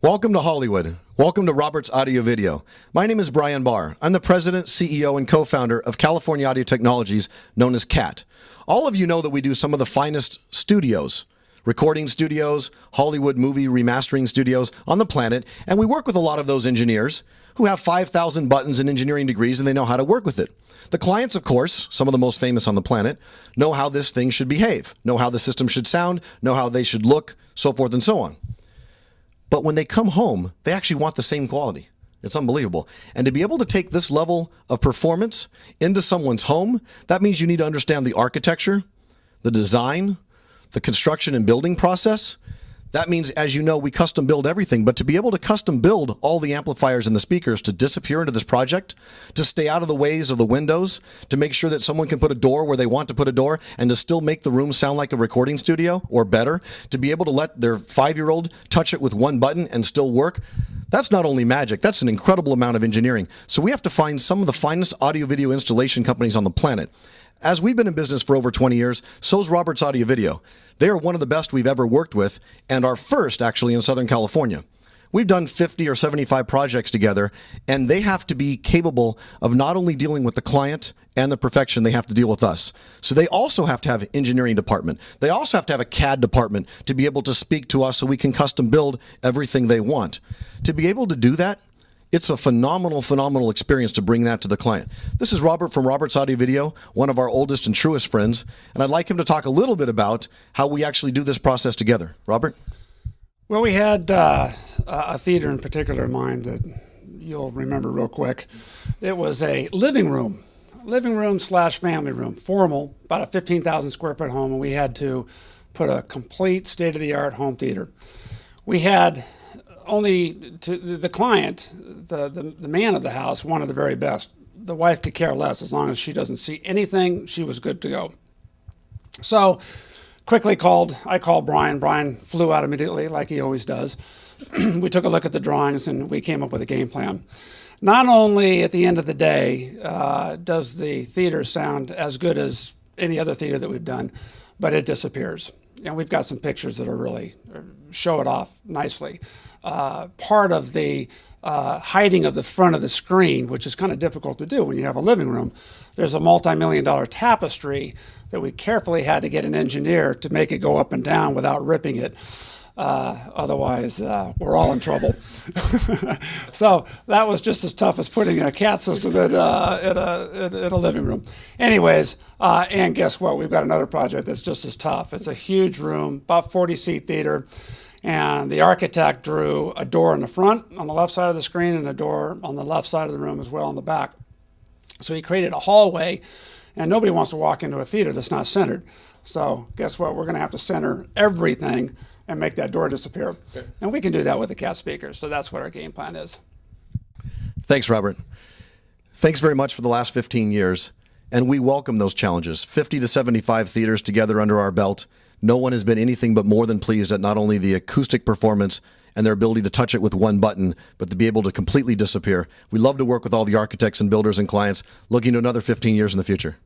Welcome to Hollywood. Welcome to Roberts Audio Video. My name is Brian Barr. I'm the president, CEO, and co-founder of California Audio Technologies, known as CAT. All of you know that we do some of the finest studios, recording studios, Hollywood movie remastering studios on the planet, and we work with a lot of those engineers who have 5,000 buttons and engineering degrees, and they know how to work with it. The clients, of course, some of the most famous on the planet, know how this thing should behave, know how the system should sound, know how they should look, so forth and so on. But when they come home, they actually want the same quality. It's unbelievable. And to be able to take this level of performance into someone's home, that means you need to understand the architecture, the design, the construction and building process. That means, as you know, we custom build everything, but to be able to custom build all the amplifiers and the speakers to disappear into this project, to stay out of the ways of the windows, to make sure that someone can put a door where they want to put a door, and to still make the room sound like a recording studio or better, to be able to let their 5-year-old touch it with one button and still work, that's not only magic, that's an incredible amount of engineering. So we have to find some of the finest audio-video installation companies on the planet. As we've been in business for over 20 years, so's Roberts Audio Video. They are one of the best we've ever worked with, and are first actually in Southern California. We've done 50 or 75 projects together, and they have to be capable of not only dealing with the client and the perfection, they have to deal with us. So they also have to have an engineering department. They also have to have a CAD department to be able to speak to us so we can custom build everything they want. To be able to do that, it's a phenomenal experience to bring that to the client. This is Robert from Roberts Audio Video, one of our oldest and truest friends, and I'd like him to talk a little bit about how we actually do this process together. Robert? Well, we had a theater in particular in mind that you'll remember real quick. It was a living room slash family room, formal, about a 15,000 square foot home, and we had to put a complete state-of-the-art home theater. We had only to the client, the man of the house, wanted the very best. The wife could care less. As long as she doesn't see anything, she was good to go. So I called Brian. Brian flew out immediately, like he always does. We took a look at the drawings and we came up with a game plan. Not only at the end of the day does the theater sound as good as any other theater that we've done, but it disappears. And we've got some pictures that are really show it off nicely. Part of the hiding of the front of the screen, which is kind of difficult to do when you have a living room, there's a multi-million-dollar tapestry that we carefully had to get an engineer to make it go up and down without ripping it. Otherwise, we're all in trouble. So that was just as tough as putting a CAT system in a living room. Anyways, and guess what? We've got another project that's just as tough. It's a huge room, about 40-seat theater, and the architect drew a door in the front on the left side of the screen and a door on the left side of the room as well on the back. So he created a hallway, and nobody wants to walk into a theater that's not centered. So guess what? We're going to have to center everything and make that door disappear. Okay. And we can do that with the CAT speakers. So that's what our game plan is. Thanks, Robert. Thanks very much for the last 15 years. And we welcome those challenges. 50 to 75 theaters together under our belt. No one has been anything but more than pleased at not only the acoustic performance and their ability to touch it with one button, but to be able to completely disappear. We love to work with all the architects and builders and clients, looking to another 15 years in the future.